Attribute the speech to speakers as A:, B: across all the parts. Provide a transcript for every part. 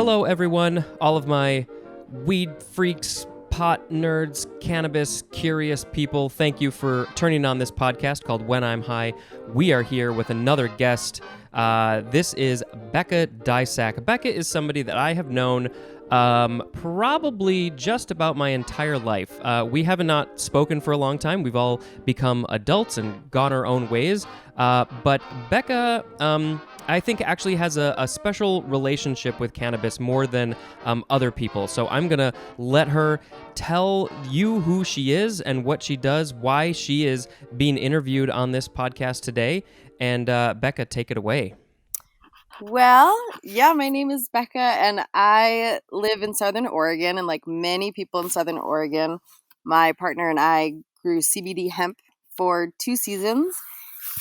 A: Hello, everyone, all of my weed freaks, pot nerds, cannabis curious people. Thank you for turning on this podcast called When I'm High. We are here with another guest. This is Becca Deysach. Becca is somebody that I have known probably just about my entire life. We have not spoken for a long time. We've all become adults and gone our own ways. But Becca, I think actually has a special relationship with cannabis more than other people. So I'm going to let her tell you who she is and what she does, why she is being interviewed on this podcast today. And Becca, take it away.
B: Well, yeah, my name is Becca, and I live in Southern Oregon. And like many people in Southern Oregon, my partner and I grew CBD hemp for 2 seasons,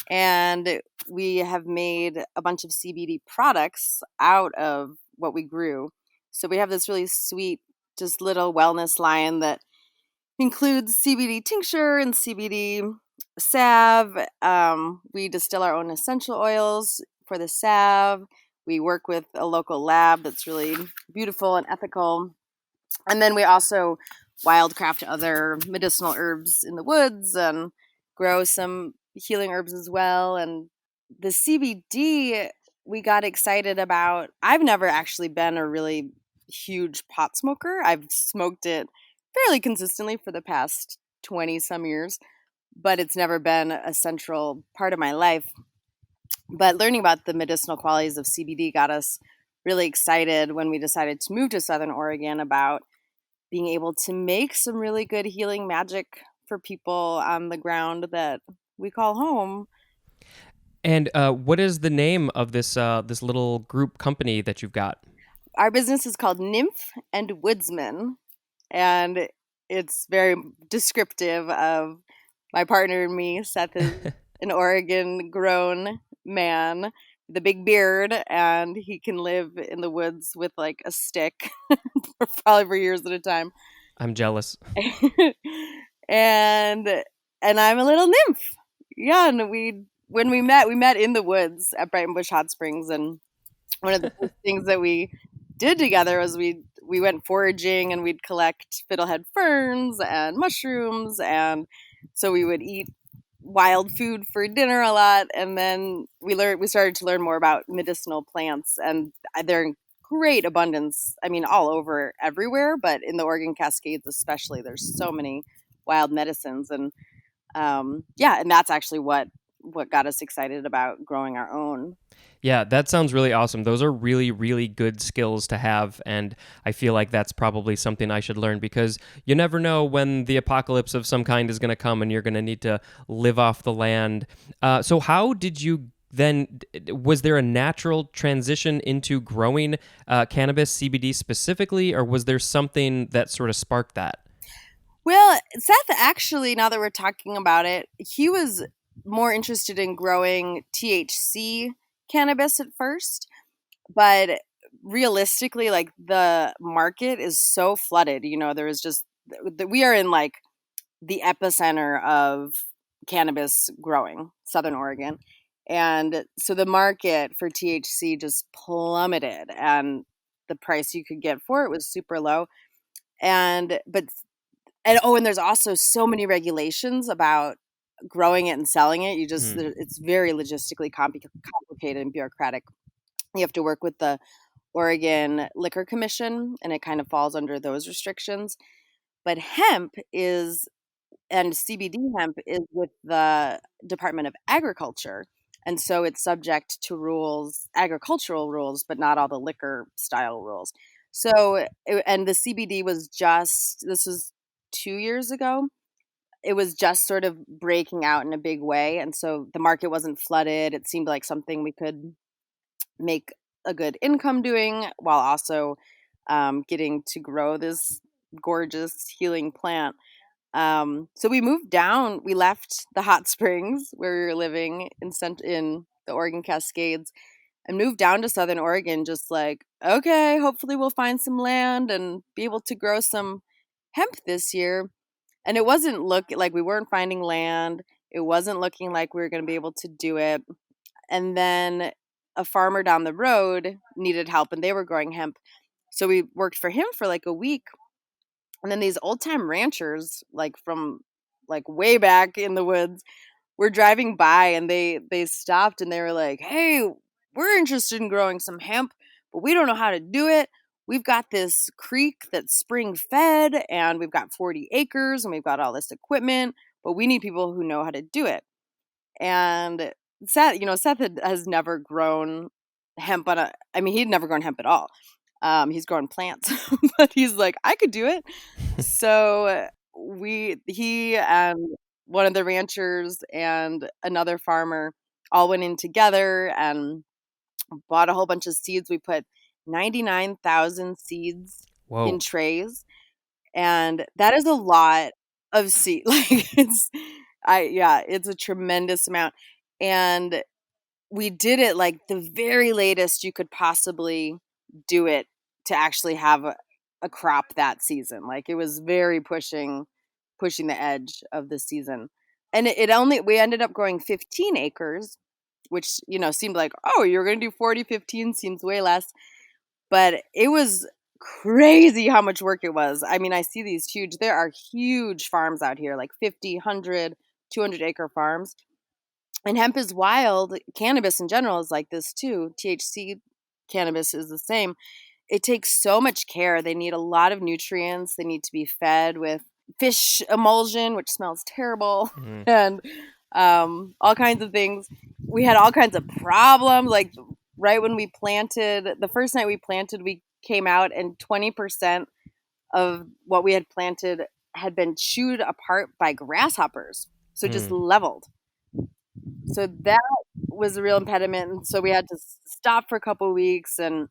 B: and we have made a bunch of CBD products out of what we grew. So we have this really sweet, just little wellness line that includes CBD tincture and CBD salve. We distill our own essential oils for the salve. We work with a local lab that's really beautiful and ethical. And then we also wildcraft other medicinal herbs in the woods and grow some healing herbs as well. And the CBD, we got excited about. I've never actually been a really huge pot smoker. I've smoked it fairly consistently for the past 20 some years, but it's never been a central part of my life. But learning about the medicinal qualities of CBD got us really excited when we decided to move to Southern Oregon about being able to make some really good healing magic for people on the ground that we call home.
A: And what is the name of this little group company that you've got?
B: Our business is called Nymph and Woodsman, and it's very descriptive of my partner and me. Seth is an Oregon grown man with a big beard, and he can live in the woods with like a stick probably for years at a time.
A: I'm jealous.
B: and I'm a little nymph. Yeah, and when we met in the woods at Brighton Bush Hot Springs, and one of the first things that we did together was we went foraging, and we'd collect fiddlehead ferns and mushrooms, and so we would eat wild food for dinner a lot. And then we started to learn more about medicinal plants, and they're in great abundance. I mean, all over everywhere, but in the Oregon Cascades especially, there's so many wild medicines. And and that's actually what got us excited about growing our own.
A: Yeah, that sounds really awesome. Those are really, really good skills to have, and I feel like that's probably something I should learn because you never know when the apocalypse of some kind is going to come and you're going to need to live off the land. So how did you then, was there a natural transition into growing cannabis, CBD specifically, or was there something that sort of sparked that?
B: Well, Seth, actually, now that we're talking about it, he was more interested in growing THC cannabis at first, but realistically, like the market is so flooded. There is just we are in like the epicenter of cannabis growing, Southern Oregon, and so the market for THC just plummeted, and the price you could get for it was super low. And there's also so many regulations about growing it and selling it. It's very logistically complicated and bureaucratic. You have to work with the Oregon Liquor Commission, and it kind of falls under those restrictions. But CBD hemp is with the Department of Agriculture. And so it's subject to agricultural rules, but not all the liquor style rules. And the CBD this was 2 years ago. It was just sort of breaking out in a big way. And so the market wasn't flooded. It seemed like something we could make a good income doing while also getting to grow this gorgeous healing plant. So we moved down. We left the hot springs where we were living in the Oregon Cascades and moved down to Southern Oregon, just like, okay, hopefully we'll find some land and be able to grow some hemp this year. And it wasn't like we weren't finding land. It wasn't looking like we were going to be able to do it. And then a farmer down the road needed help, and they were growing hemp. So we worked for him for like a week. And then these old time ranchers, like from like way back in the woods, were driving by, and they stopped and they were like, "Hey, we're interested in growing some hemp, but we don't know how to do it. We've got this creek that's spring fed, and we've got 40 acres, and we've got all this equipment, but we need people who know how to do it." And Seth has never grown hemp I mean, he'd never grown hemp at all. He's grown plants, but he's like, I could do it. So he and one of the ranchers and another farmer all went in together and bought a whole bunch of seeds. We put 99,000 seeds in
A: Whoa.
B: trays, and that is a lot of seed. Like it's a tremendous amount. And we did it like the very latest you could possibly do it to actually have a crop that season. Like it was very pushing the edge of the season. And we ended up growing 15 acres, which, seemed like, oh, you're going to do 40, 15 seems way less. But it was crazy how much work it was. I mean, I see there are huge farms out here, like 50, 100, 200 acre farms. And hemp is wild. Cannabis in general is like this too. THC cannabis is the same. It takes so much care. They need a lot of nutrients. They need to be fed with fish emulsion, which smells terrible,
A: Mhm.
B: and all kinds of things. We had all kinds of problems. Like right when we planted, the first night we planted, we came out and 20% of what we had planted had been chewed apart by grasshoppers. So just
A: Mm.
B: leveled. So that was a real impediment. And so we had to stop for a couple of weeks and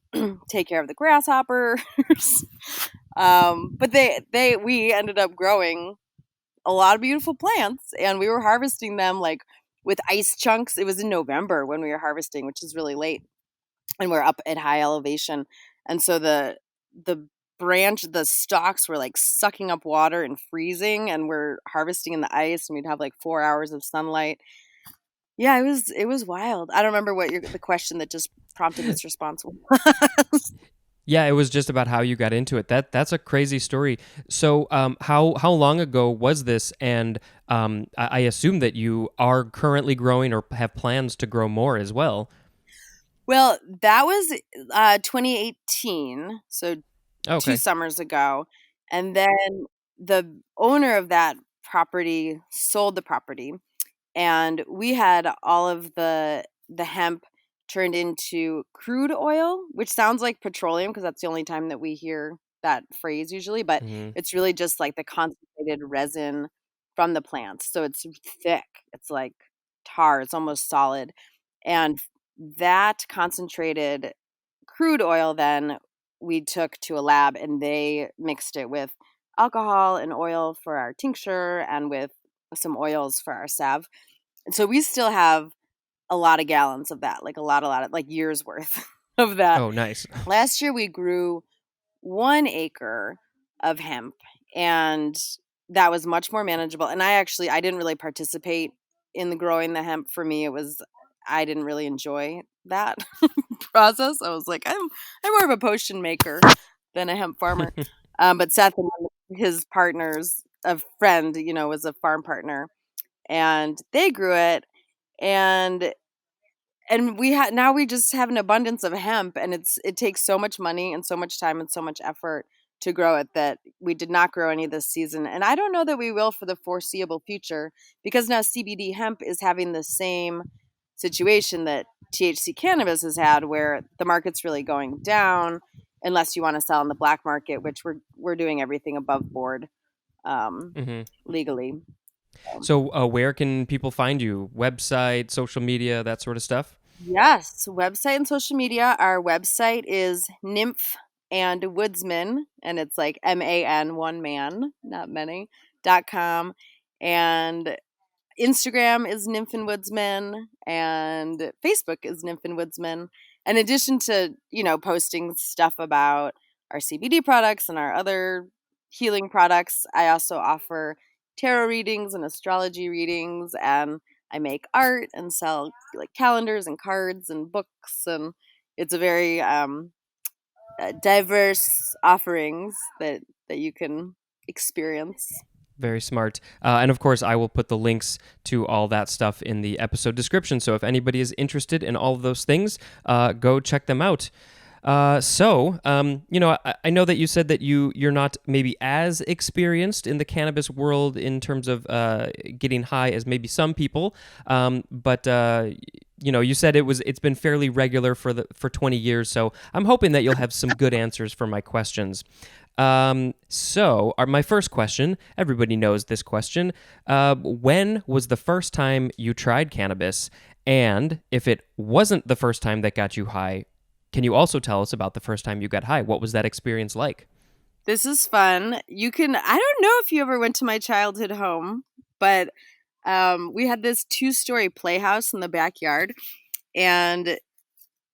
B: take care of the grasshoppers. But we ended up growing a lot of beautiful plants, and we were harvesting them like with ice chunks. It was in November when we were harvesting, which is really late, and we're up at high elevation. And so the the stalks were like sucking up water and freezing, and we're harvesting in the ice, and we'd have like 4 hours of sunlight. Yeah, it was wild. I don't remember what the question that just prompted this response was.
A: Yeah, it was just about how you got into it. That's a crazy story. So, how long ago was this? And I assume that you are currently growing or have plans to grow more as well.
B: Well, that was 2018, so two
A: Okay.
B: summers ago. And then the owner of that property sold the property, and we had all of the hemp turned into crude oil, which sounds like petroleum because that's the only time that we hear that phrase usually, but
A: Hmm.
B: it's really just like the concentrated resin from the plants. So it's thick. It's like tar. It's almost solid. And that concentrated crude oil then we took to a lab, and they mixed it with alcohol and oil for our tincture and with some oils for our salve. And so we still have a lot of gallons of that, like a lot of like years worth of that.
A: Oh, nice.
B: Last year we grew 1 acre of hemp, and that was much more manageable. And I didn't really participate in the growing the hemp. For me, I didn't really enjoy that process. I was like, I'm more of a potion maker than a hemp farmer. But Seth and his partners, a friend, was a farm partner, and they grew it, and now we just have an abundance of hemp, and it takes so much money and so much time and so much effort to grow it that we did not grow any this season, and I don't know that we will for the foreseeable future, because now CBD hemp is having the same situation that THC cannabis has had, where the market's really going down unless you want to sell in the black market, which we're doing everything above board, um,
A: Hmm.
B: legally.
A: So, where can people find you? Website, social media, that sort of stuff?
B: Yes, website and social media. Our website is Nymph and Woodsman, and it's like MAN, one man, not many, .com. And Instagram is Nymph and Woodsman, and Facebook is Nymph and Woodsman. In addition to, posting stuff about our CBD products and our other healing products, I also offer tarot readings and astrology readings, and I make art and sell like calendars and cards and books, and it's a very diverse offerings that you can experience.
A: Very smart. And of course, I will put the links to all that stuff in the episode description. So if anybody is interested in all of those things, go check them out. I know that you said that you're not maybe as experienced in the cannabis world in terms of getting high as maybe some people, but you said it's been fairly regular for 20 years. So I'm hoping that you'll have some good answers for my questions. My first question, everybody knows this question. When was the first time you tried cannabis? And if it wasn't the first time that got you high, can you also tell us about the first time you got high? What was that experience like?
B: This is fun. I don't know if you ever went to my childhood home, but we had this 2-story playhouse in the backyard, and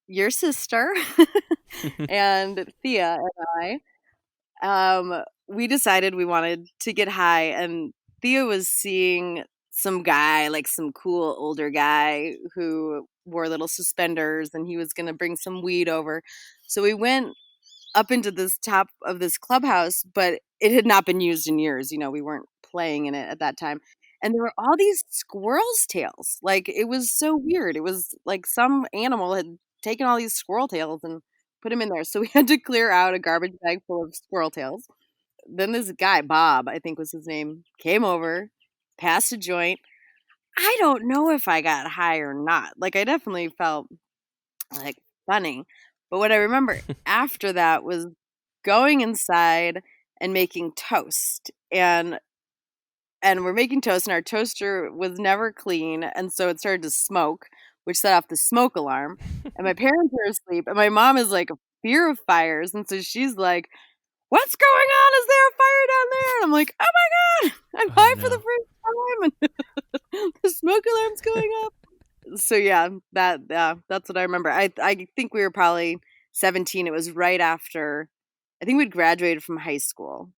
B: your sister and Thea and we decided we wanted to get high, and Thea was seeing some guy, like some cool older guy who wore little suspenders, and he was going to bring some weed over. So we went up into this top of this clubhouse, but it had not been used in years. We weren't playing in it at that time. And there were all these squirrels' tails. Like, it was so weird. It was like some animal had taken all these squirrel tails and put them in there. So we had to clear out a garbage bag full of squirrel tails. Then this guy, Bob, I think was his name, came over, passed a joint. I don't know if I got high or not. Like, I definitely felt like funny. But what I remember after that was going inside and making toast. And we're making toast, and our toaster was never clean, and so it started to smoke, which set off the smoke alarm. And my parents were asleep, and my mom is like a fear of fires, and so she's like, "What's going on? Is there a fire down there?" And I'm like, "Oh my god, I'm
A: Oh
B: high for
A: no.
B: the first time, and the smoke alarm's going off." So yeah, that's what I remember. I think we were probably 17. It was right after, I think we'd graduated from high school,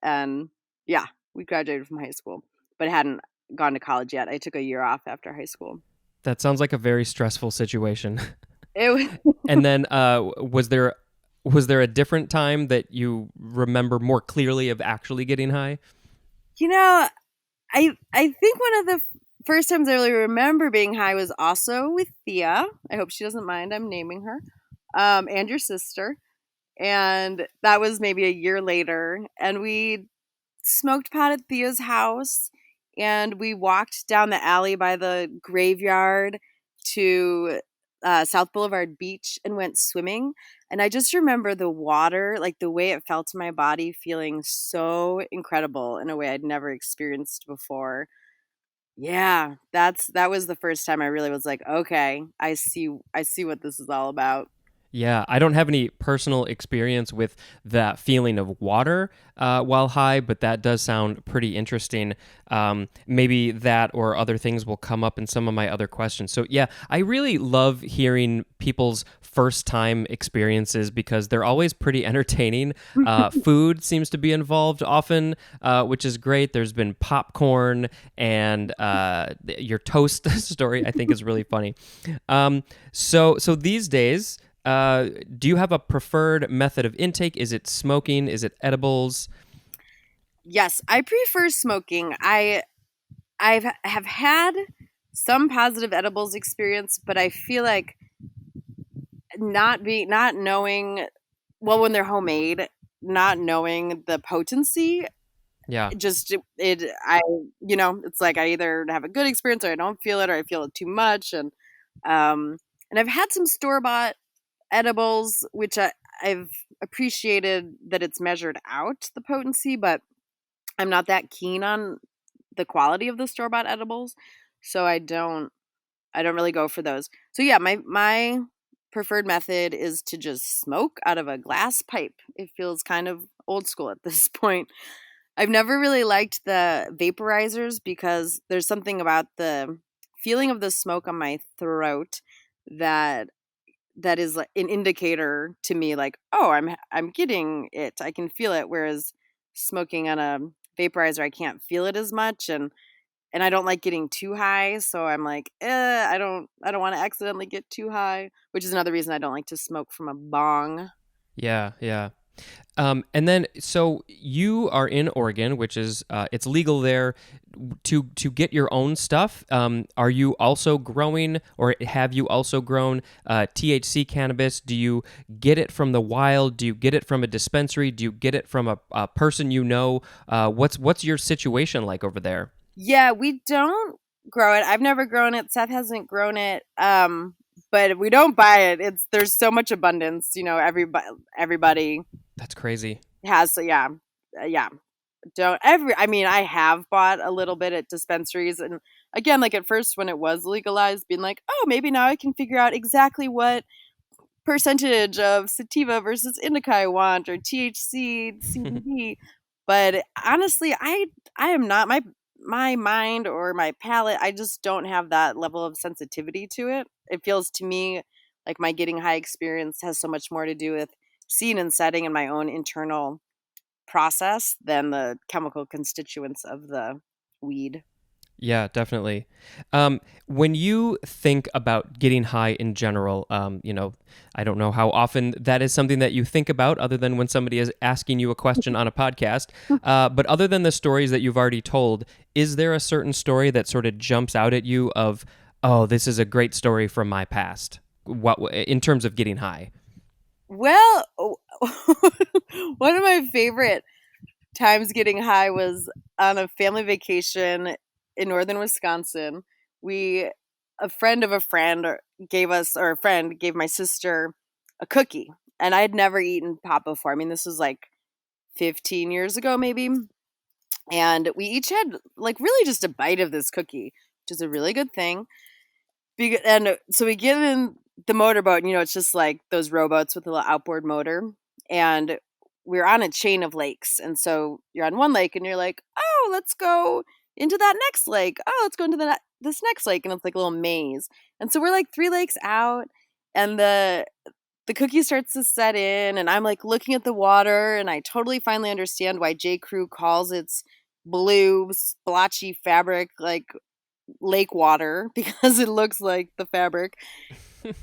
B: and yeah, we graduated from high school, but hadn't gone to college yet. I took a year off after high school.
A: That sounds like a very stressful situation.
B: It was,
A: And then was there a different time that you remember more clearly of actually getting high?
B: you know, I think one of the first times I really remember being high was also with Thea. I hope she doesn't mind. I'm naming her, and your sister. And that was maybe a year later, and we smoked pot at Thea's house, and we walked down the alley by the graveyard to South Boulevard Beach and went swimming. And I just remember the water, like the way it felt to my body, feeling so incredible in a way I'd never experienced before. Yeah, that was the first time I really was like, okay, I see what this is all about.
A: Yeah, I don't have any personal experience with that feeling of water while high, but that does sound pretty interesting. Maybe that or other things will come up in some of my other questions. So, yeah, I really love hearing people's first time experiences because they're always pretty entertaining. Food seems to be involved often, which is great. There's been popcorn, and your toast story, I think, is really funny. So these days, do you have a preferred method of intake? Is it smoking? Is it edibles?
B: Yes, I prefer smoking. Have had some positive edibles experience, but I feel like not knowing, well, when they're homemade, not knowing the potency,
A: Yeah.
B: just it I it's like I either have a good experience or I don't feel it, or I feel it too much. And I've had some store-bought edibles, which I've appreciated that it's measured out, the potency, but I'm not that keen on the quality of the store-bought edibles, so I don't really go for those. So yeah, my preferred method is to just smoke out of a glass pipe. It feels kind of old school at this point. I've never really liked the vaporizers because there's something about the feeling of the smoke on my throat that is like an indicator to me, like, oh, I'm getting it. I can feel it, whereas smoking on a vaporizer, I can't feel it as much, and I don't like getting too high, so I'm like, I don't want to accidentally get too high, which is another reason I don't like to smoke from a bong.
A: Yeah, yeah. And then, so you are in Oregon, which is it's legal there to get your own stuff. Are you also growing, or have you also grown THC cannabis? Do you get it from the wild? Do you get it from a dispensary? Do you get it from a person you know? What's your situation like over there?
B: Yeah, we don't grow it. I've never grown it. Seth hasn't grown it. But we don't buy it. It's there's so much abundance. Everybody
A: That's crazy.
B: has. So yeah, yeah. Don't every. I mean, I have bought a little bit at dispensaries, and again, like at first when it was legalized, being like, oh, maybe now I can figure out exactly what percentage of sativa versus indica I want, or THC, CBD. But honestly, I am not my mind or my palate. I just don't have that level of sensitivity to it. It feels to me like my getting high experience has so much more to do with scene and setting and my own internal process than the chemical constituents of the weed.
A: Yeah, definitely. When you think about getting high in general, I don't know how often that is something that you think about, other than when somebody is asking you a question on a podcast. But other than the stories that you've already told, is there a certain story that sort of jumps out at you of, oh, this is a great story from my past? What in terms of getting high?
B: Well, one of my favorite times getting high was on a family vacation in northern Wisconsin. We a friend of a friend gave us or a friend gave my sister a cookie, and I had never eaten pop before. I mean, this was like 15 years ago maybe, and we each had like really just a bite of this cookie, which is a really good thing. And so we get in the motorboat, and it's just like those rowboats with a little outboard motor. And we're on a chain of lakes. And so you're on one lake, and you're like, oh, let's go into that next lake. Oh, let's go into this next lake. And it's like a little maze. And so we're like 3 lakes out, and the cookie starts to set in. And I'm like looking at the water, and I totally finally understand why J. Crew calls its blue, splotchy fabric like lake water because it looks like the fabric.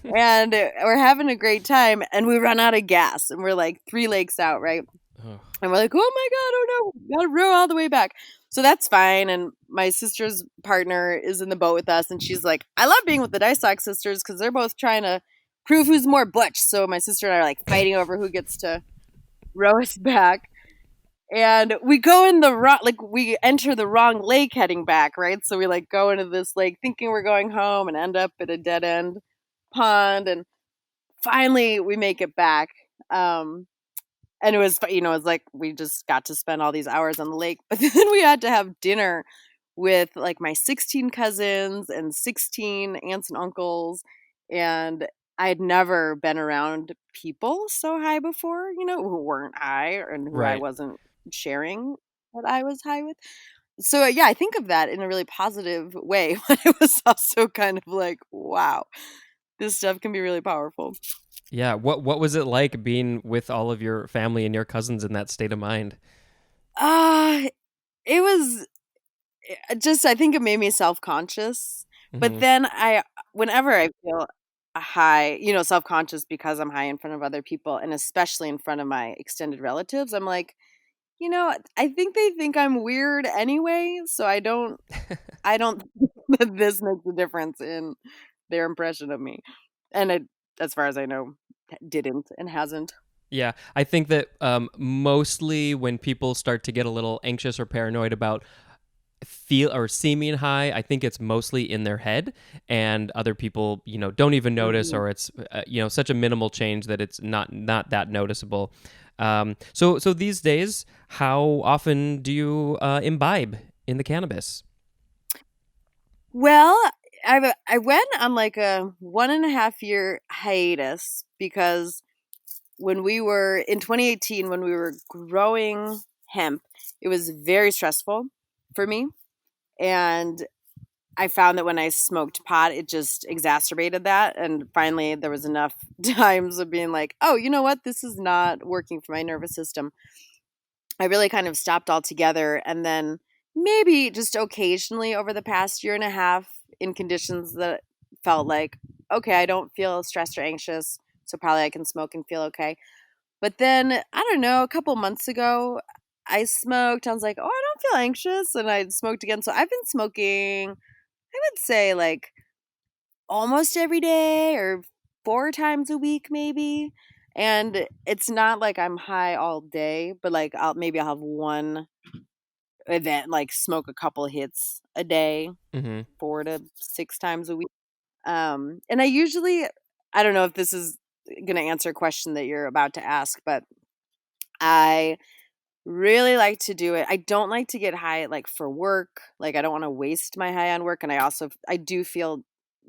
B: And we're having a great time, and we run out of gas, and we're like 3 lakes out, right?
A: Oh,
B: And we're like, oh my god, oh no, gotta row all the way back. So that's fine. And my sister's partner is in the boat with us, and she's like, I love being with the Deysach sisters because they're both trying to prove who's more butch. So my sister and I are like fighting over who gets to row us back. And we go in the wrong, like we enter the wrong lake heading back, right? So we like go into this lake thinking we're going home and end up at a dead end pond. And finally we make it back. And it was, it's like we just got to spend all these hours on the lake, but then we had to have dinner with like my 16 cousins and 16 aunts and uncles. And I had never been around people so high before, who weren't high and who I
A: right.
B: wasn't sharing that I was high with. So yeah, I think of that in a really positive way, but it was also kind of like, wow, this stuff can be really powerful.
A: Yeah. What was it like being with all of your family and your cousins in that state of mind?
B: Uh it was just, I think it made me self-conscious. But
A: Hmm.
B: then whenever I feel high, self-conscious because I'm high in front of other people, and especially in front of my extended relatives, I'm like, I think they think I'm weird anyway, so I don't think that this makes a difference in their impression of me. And it, as far as I know, didn't and hasn't.
A: Yeah, I think that mostly when people start to get a little anxious or paranoid about feel or seeming high, I think it's mostly in their head, and other people, don't even notice,
B: Mhm.
A: or it's such a minimal change that it's not that noticeable. So these days, how often do you imbibe in the cannabis?
B: Well, I went on like a 1.5 year hiatus because when we were in 2018, when we were growing hemp, it was very stressful for me. And I found that when I smoked pot, it just exacerbated that. And finally, there was enough times of being like, oh, you know what? This is not working for my nervous system. I really kind of stopped altogether. And then maybe just occasionally over the past year and a half in conditions that felt like, okay, I don't feel stressed or anxious. So probably I can smoke and feel okay. But then, I don't know, a couple months ago, I smoked. I was like, oh, I don't feel anxious. And I smoked again. So I've been smoking, I would say like almost every day or 4 times a week, maybe. And it's not like I'm high all day, but like I'll have one event, like smoke a couple hits a day,
A: Mm-hmm.
B: 4 to 6 times a week. And I don't know if this is going to answer a question that you're about to ask, but I really like to do it. I don't like to get high like for work. Like I don't want to waste my high on work, and I do feel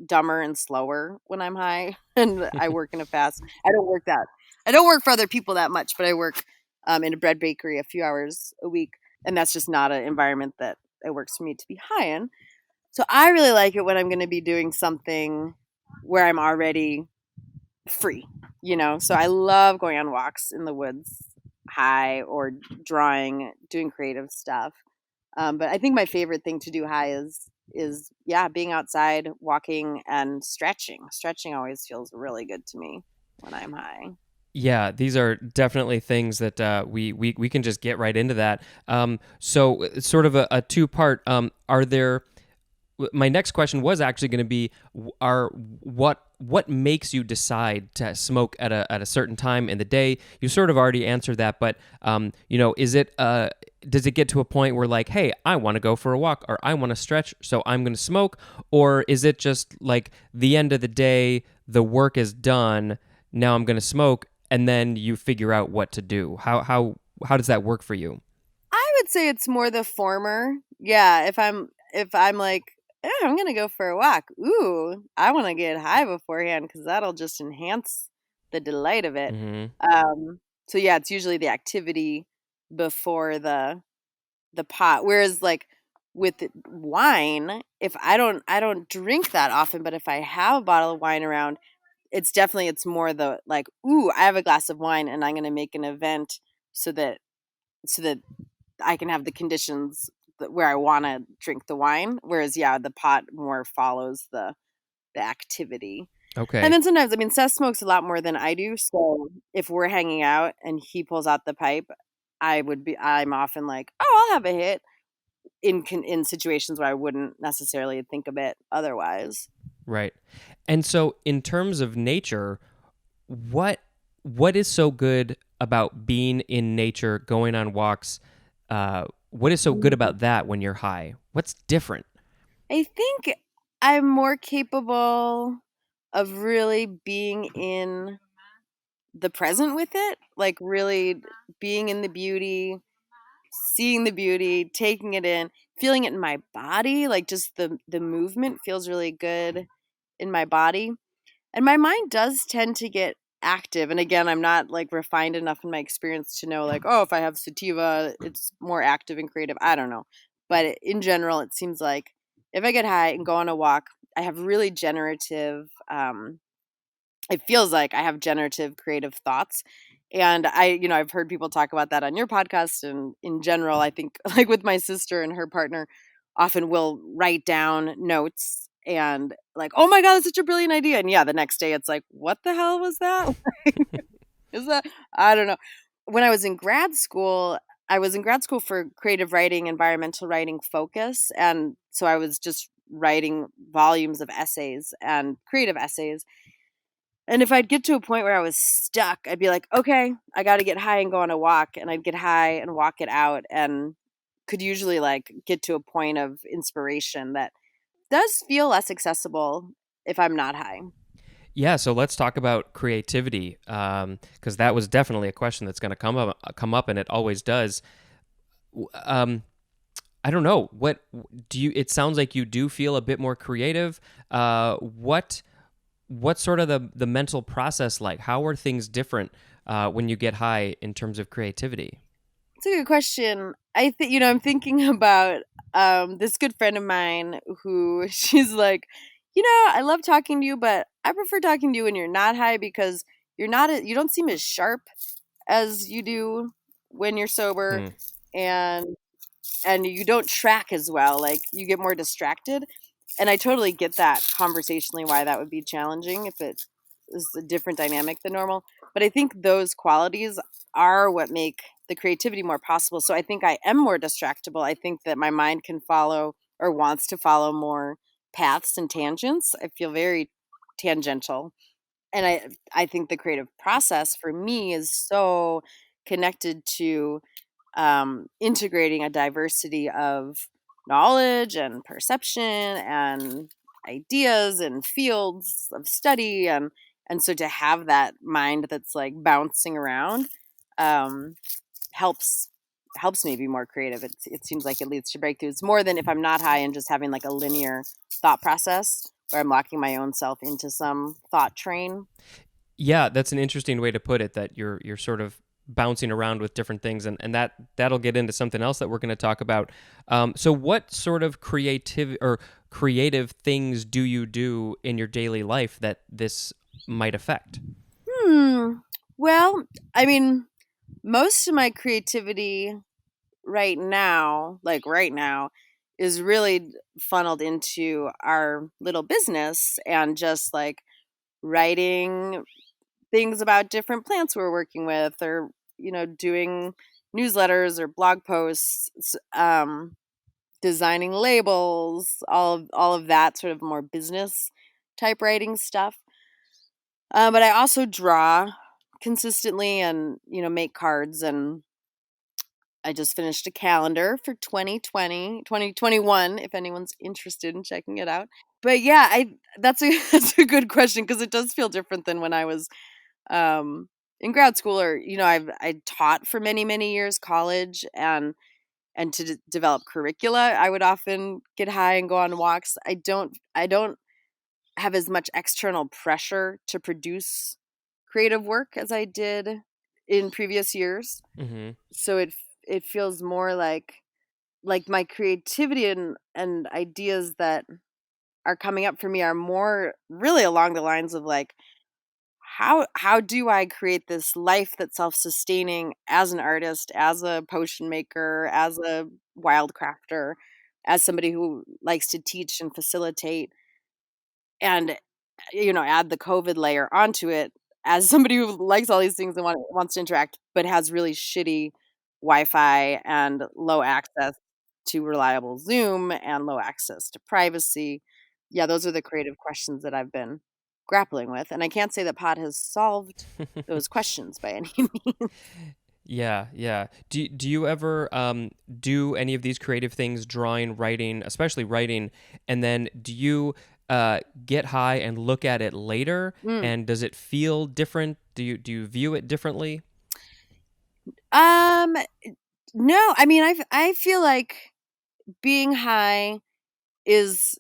B: dumber and slower when I'm high and I work in a fast. I don't work for other people that much, but I work in a bread bakery a few hours a week, and that's just not an environment that it works for me to be high in. So I really like it when I'm going to be doing something where I'm already free, you know? So I love going on walks in the woods, high, or drawing, doing creative stuff. But I think my favorite thing to do high is yeah, being outside, walking and stretching. Stretching always feels really good to me when I'm high.
A: Yeah, these are definitely things that we can just get right into that. So it's sort of a two-part. Are there? My next question was actually going to be: Are what makes you decide to smoke at a certain time in the day? You sort of already answered that, but is it does it get to a point where like, hey, I want to go for a walk or I want to stretch, so I'm going to smoke, or is it just like the end of the day, the work is done, now I'm going to smoke, and then you figure out what to do? How does that work for you?
B: I would say it's more the former. Yeah, if I'm like, "Eh, I'm gonna go for a walk. Ooh, I want to get high beforehand because that'll just enhance the delight of it.
A: Mm-hmm.
B: So yeah, it's usually the activity before the pot. Whereas like with wine, if I don't drink that often, but if I have a bottle of wine around, it's more the like, ooh, I have a glass of wine and I'm gonna make an event so that so that I can have the conditions where I want to drink the wine. Whereas, yeah, the pot more follows the activity. And
A: Okay.
B: then sometimes, I mean, Seth smokes a lot more than I do. So if we're hanging out and he pulls out the pipe, I'm often like, oh, I'll have a hit in situations where I wouldn't necessarily think of it otherwise.
A: Right. And so in terms of nature, what what is so good about being in nature, going on walks? What is so good about that when you're high? What's different?
B: I think I'm more capable of really being in the present with it, like really being in the beauty, seeing the beauty, taking it in, feeling it in my body, like just the movement feels really good in my body. And my mind does tend to get active. And again, I'm not like refined enough in my experience to know like, oh, if I have sativa, it's more active and creative. I don't know. But in general, it seems like if I get high and go on a walk, I have really generative it feels like I have generative creative thoughts. And I've heard people talk about that on your podcast. And in general, I think like with my sister and her partner, often will write down notes and like, oh my God, that's such a brilliant idea. And yeah, the next day it's like, what the hell was that? Is that, I don't know. When I was in grad school for creative writing, environmental writing focus. And so I was just writing volumes of essays and creative essays, and if I'd get to a point where I was stuck, I'd be like, okay, I got to get high and go on a walk. And I'd get high and walk it out and could usually like get to a point of inspiration that does feel less accessible if I'm not high.
A: Yeah, so let's talk about creativity, because that was definitely a question that's going to come up, and it always does. Um, I don't know. What do you? It sounds like you do feel a bit more creative. What's sort of the mental process like? How are things different when you get high in terms of creativity?
B: It's a good question. I think, I'm thinking about this good friend of mine who she's like, I love talking to you, but I prefer talking to you when you're not high because you don't seem as sharp as you do when you're sober.
A: Hmm.
B: And you don't track as well. Like you get more distracted. And I totally get that conversationally why that would be challenging if it is a different dynamic than normal. But I think those qualities are what make the creativity more possible. So I think I am more distractible. I think that my mind can follow or wants to follow more paths and tangents. I feel very tangential. And I think the creative process for me is so connected to integrating a diversity of knowledge and perception and ideas and fields of study, and so to have that mind that's like bouncing around um, helps me be more creative. It seems like it leads to breakthroughs more than if I'm not high and just having like a linear thought process where I'm locking my own self into some thought train.
A: Yeah, that's an interesting way to put it, that you're sort of bouncing around with different things, and that'll get into something else that we're going to talk about. So what sort of creative things do you do in your daily life that this might affect?
B: Well, I mean, most of my creativity right now, is really funneled into our little business and just like writing things about different plants we're working with, or doing newsletters or blog posts, designing labels, all of that sort of more business type writing stuff. But I also draw consistently and make cards, and I just finished a calendar for 2020, 2021, if anyone's interested in checking it out. But yeah, I that's a that's a good question because it does feel different than when I was in grad school, or I taught for many many years college, and to develop curricula. I would often get high and go on walks. I don't have as much external pressure to produce creative work as I did in previous years.
A: Mm-hmm.
B: So it feels more like my creativity and ideas that are coming up for me are more really along the lines of like, how do I create this life that's self-sustaining as an artist, as a potion maker, as a wildcrafter, as somebody who likes to teach and facilitate, and add the COVID layer onto it, as somebody who likes all these things and wants to interact, but has really shitty Wi-Fi and low access to reliable Zoom and low access to privacy. Yeah, those are the creative questions that I've been grappling with, and I can't say that pod has solved those questions by any means.
A: Yeah, yeah. Do you ever do any of these creative things, drawing, writing, especially writing, and then do you get high and look at it later,
B: Mm.
A: and does it feel different? Do you view it differently?
B: Um, no, I mean, I feel like being high is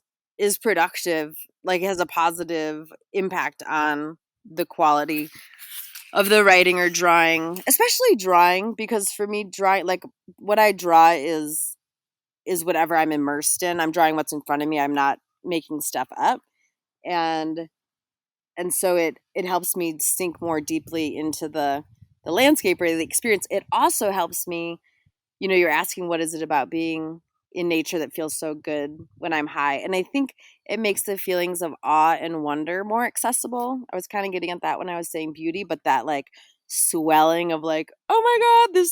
B: productive, like it has a positive impact on the quality of the writing or drawing, especially drawing, because for me drawing, like what I draw is whatever I'm immersed in. I'm drawing what's in front of me. I'm not making stuff up. And so it helps me sink more deeply into the landscape or the experience. It also helps me, you're asking what is it about being in nature that feels so good when I'm high. And I think it makes the feelings of awe and wonder more accessible. I was kind of getting at that when I was saying beauty, but that like swelling of like, oh my God,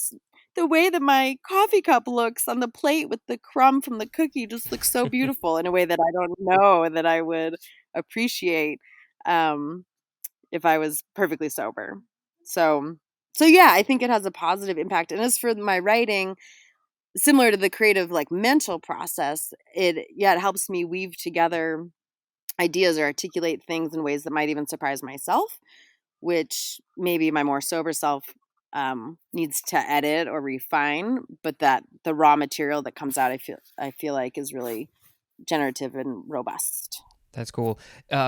B: the way that my coffee cup looks on the plate with the crumb from the cookie just looks so beautiful in a way that I don't know that I would appreciate um, if I was perfectly sober. So, yeah, I think it has a positive impact. And as for my writing, similar to the creative like mental process, it helps me weave together ideas or articulate things in ways that might even surprise myself, which maybe my more sober self needs to edit or refine, but that the raw material that comes out, I feel like is really generative and robust.
A: That's cool.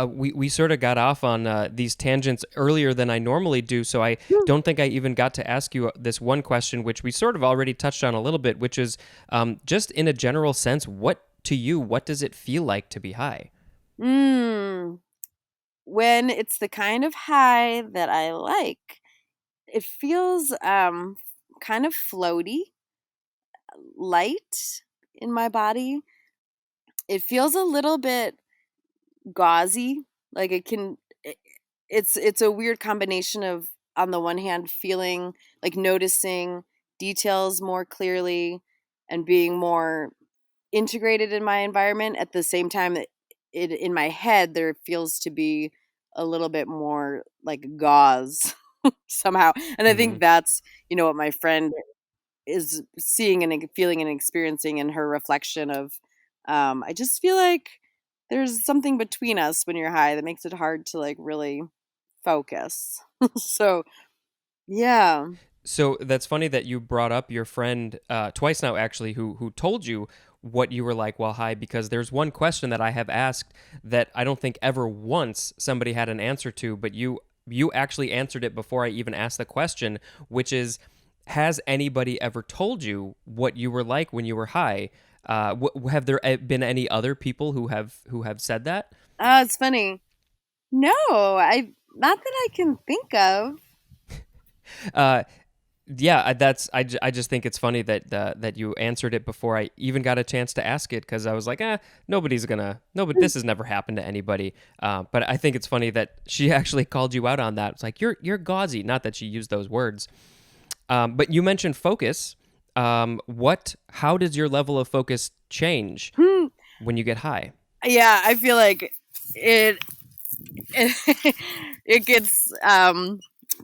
A: We sort of got off on these tangents earlier than I normally do, so I don't think I even got to ask you this one question, which we sort of already touched on a little bit, which is just in a general sense, what does it feel like to be high?
B: Mm. When it's the kind of high that I like, it feels kind of floaty, light in my body. It feels a little bit gauzy, like it's a weird combination of on the one hand feeling like noticing details more clearly and being more integrated in my environment. At the same time, it in my head there feels to be a little bit more like gauze somehow. And I
A: Hmm.
B: think that's, what my friend is seeing and feeling and experiencing in her reflection of, I just feel like there's something between us when you're high that makes it hard to like really focus. So yeah.
A: So that's funny that you brought up your friend twice now, actually, who told you what you were like while high. Because there's one question that I have asked that I don't think ever once somebody had an answer to, but you actually answered it before I even asked the question, which is, has anybody ever told you what you were like when you were high? Have there been any other people who have said that?
B: Oh, it's funny. No, I not that I can think of.
A: Uh, yeah, I just think it's funny that you answered it before I even got a chance to ask it, because I was like, nobody, this has never happened to anybody. But I think it's funny that she actually called you out on that. It's like you're gauzy. Not that she used those words. But you mentioned focus. How does your level of focus change
B: Hmm.
A: when you get high?
B: Yeah, I feel like it it gets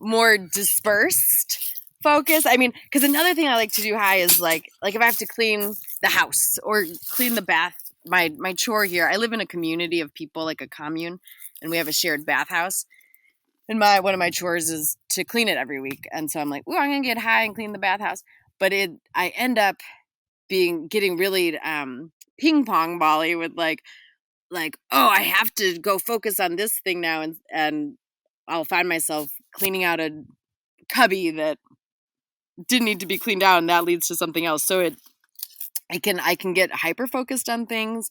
B: more dispersed focus. I mean, because another thing I like to do high is like if I have to clean the house or clean the bath, my chore here. I live in a community of people, like a commune, and we have a shared bathhouse. And my one of my chores is to clean it every week. And so I'm like, oh, I'm gonna get high and clean the bathhouse. But I end up getting really ping pong bally with like, oh, I have to go focus on this thing now, and I'll find myself cleaning out a cubby that didn't need to be cleaned out, and that leads to something else. So I can get hyper focused on things,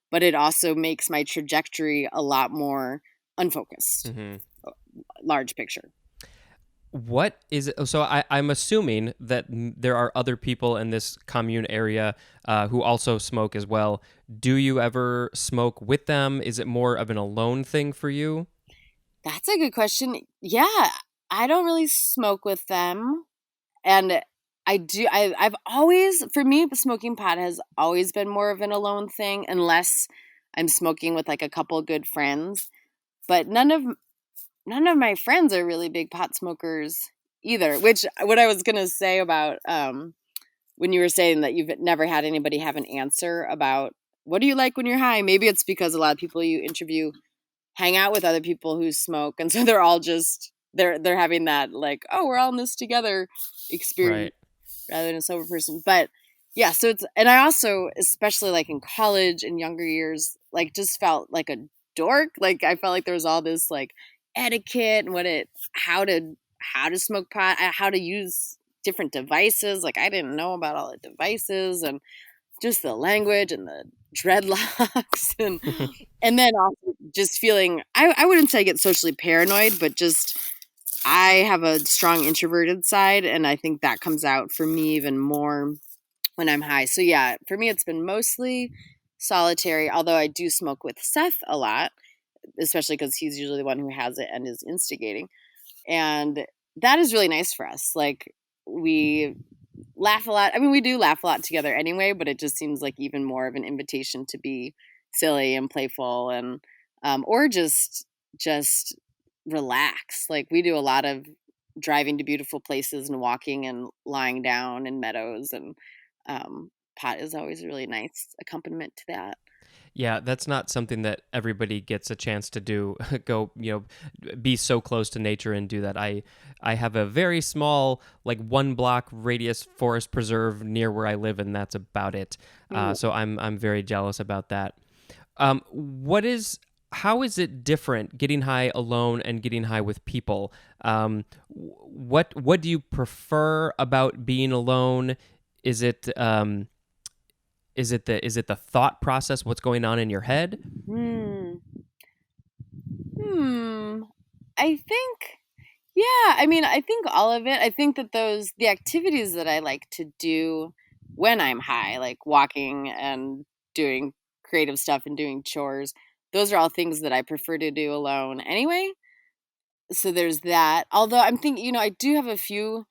B: but it also makes my trajectory a lot more unfocused.
A: Hmm.
B: Large picture.
A: What is it? So I'm assuming that there are other people in this commune area who also smoke as well. Do you ever smoke with them? Is it more of an alone thing for you?
B: That's a good question. Yeah, I don't really smoke with them. And I've always, for me, smoking pot has always been more of an alone thing, unless I'm smoking with like a couple of good friends. But none of my friends are really big pot smokers either. Which what I was gonna say about when you were saying that you've never had anybody have an answer about what do you like when you're high. Maybe it's because a lot of people you interview hang out with other people who smoke, and so they're all just they're having that like, oh, we're all in this together experience
A: Right.
B: rather than a sober person. But yeah, so it's, and I also, especially like in college and younger years, like just felt like a dork. Like I felt like there was all this like etiquette and how to smoke pot, how to use different devices. Like I didn't know about all the devices and just the language and the dreadlocks and then also just feeling, I wouldn't say I get socially paranoid, but just I have a strong introverted side, and I think that comes out for me even more when I'm high. So yeah, for me it's been mostly solitary, although I do smoke with Seth a lot, especially because he's usually the one who has it and is instigating. And that is really nice for us. Like we laugh a lot. I mean, we do laugh a lot together anyway, but it just seems like even more of an invitation to be silly and playful and or just relax. Like we do a lot of driving to beautiful places and walking and lying down in meadows, and pot is always a really nice accompaniment to that.
A: Yeah, that's not something that everybody gets a chance to do. Go, be so close to nature and do that. I have a very small, like 1 block radius forest preserve near where I live, and that's about it.
B: Mm.
A: So I'm very jealous about that. What is How is it different getting high alone and getting high with people? What do you prefer about being alone? Is it is it the thought process? What's going on in your head?
B: Hmm. Hmm. I think, yeah, I mean, I think all of it. I think that the activities that I like to do when I'm high, like walking and doing creative stuff and doing chores, those are all things that I prefer to do alone anyway. So there's that. Although I'm thinking, I do have a few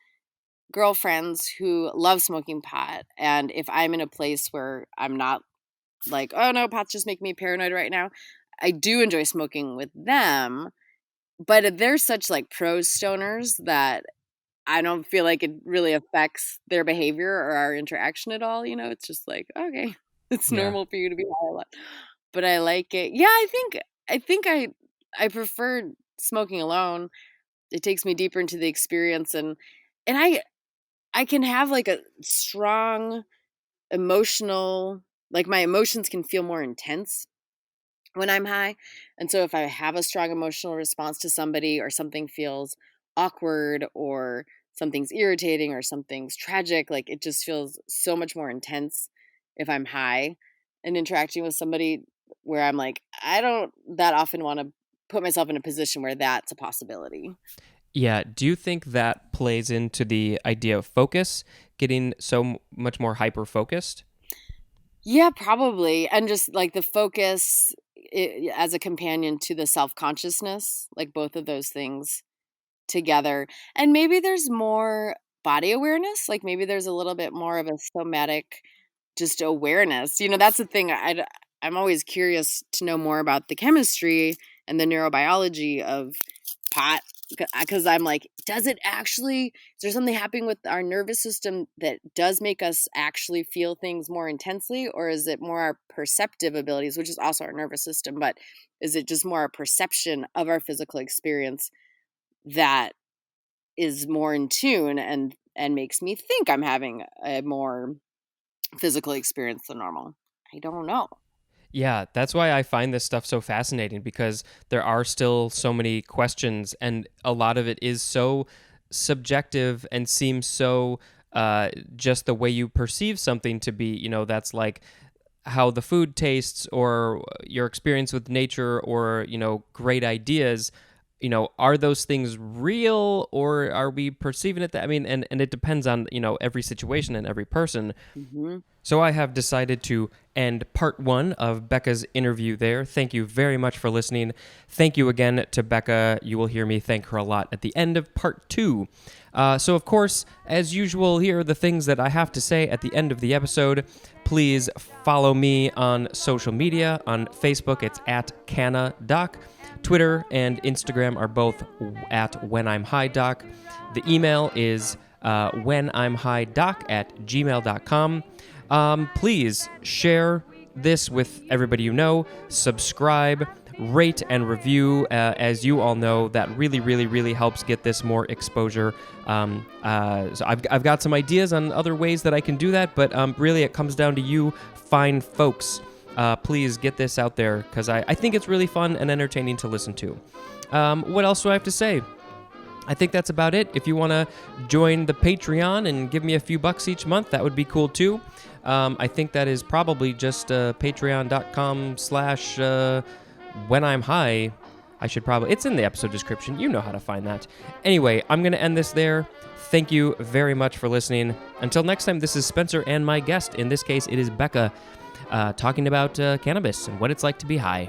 B: girlfriends who love smoking pot. And if I'm in a place where I'm not like, oh no, pot's just making me paranoid right now, I do enjoy smoking with them. But they're such like pro stoners that I don't feel like it really affects their behavior or our interaction at all. It's just like, okay, it's
A: Yeah.
B: normal for you to be high a lot. But I like it. Yeah, I think I prefer smoking alone. It takes me deeper into the experience, and I can have like a strong emotional, like my emotions can feel more intense when I'm high. And so if I have a strong emotional response to somebody, or something feels awkward, or something's irritating, or something's tragic, like it just feels so much more intense if I'm high and interacting with somebody, where I'm like, I don't that often want to put myself in a position where that's a possibility.
A: Yeah. Do you think that plays into the idea of focus, getting so much more hyper focused?
B: Yeah, probably. And just like the focus as a companion to the self consciousness, like both of those things together. And maybe there's more body awareness, like maybe there's a little bit more of a somatic just awareness. That's the thing. I'm always curious to know more about the chemistry and the neurobiology of pot, because I'm like, does it actually, is there something happening with our nervous system that does make us actually feel things more intensely, or is it more our perceptive abilities, which is also our nervous system, but is it just more our perception of our physical experience that is more in tune and makes me think I'm having a more physical experience than normal? I don't know.
A: Yeah, that's why I find this stuff so fascinating, because there are still so many questions, and a lot of it is so subjective and seems so just the way you perceive something to be. That's like how the food tastes, or your experience with nature, or great ideas. Are those things real, or are we perceiving it that? I mean, and it depends on every situation and every person.
B: Hmm.
A: So I have decided to end part 1 of Becca's interview there. Thank you very much for listening. Thank you again to Becca. You will hear me thank her a lot at the end of part 2. So, of course, as usual, here are the things that I have to say at the end of the episode. Please follow me on social media. On Facebook, it's at CannaDoc. Twitter and Instagram are both at whenimhighdoc. The email is whenimhighdoc@gmail.com. Please share this with everybody you know. Subscribe, rate, and review. As you all know, that really, really, really helps get this more exposure. So I've got some ideas on other ways that I can do that, but really it comes down to you fine folks. Please get this out there, because I think it's really fun and entertaining to listen to. What else do I have to say? I think that's about it. If you want to join the Patreon and give me a few bucks each month, that would be cool too. I think that is probably just patreon.com/whenimhigh. It's in the episode description. You know how to find that. Anyway, I'm going to end this there. Thank you very much for listening. Until next time, this is Spencer and my guest. In this case, it is Becca, talking about cannabis and what it's like to be high.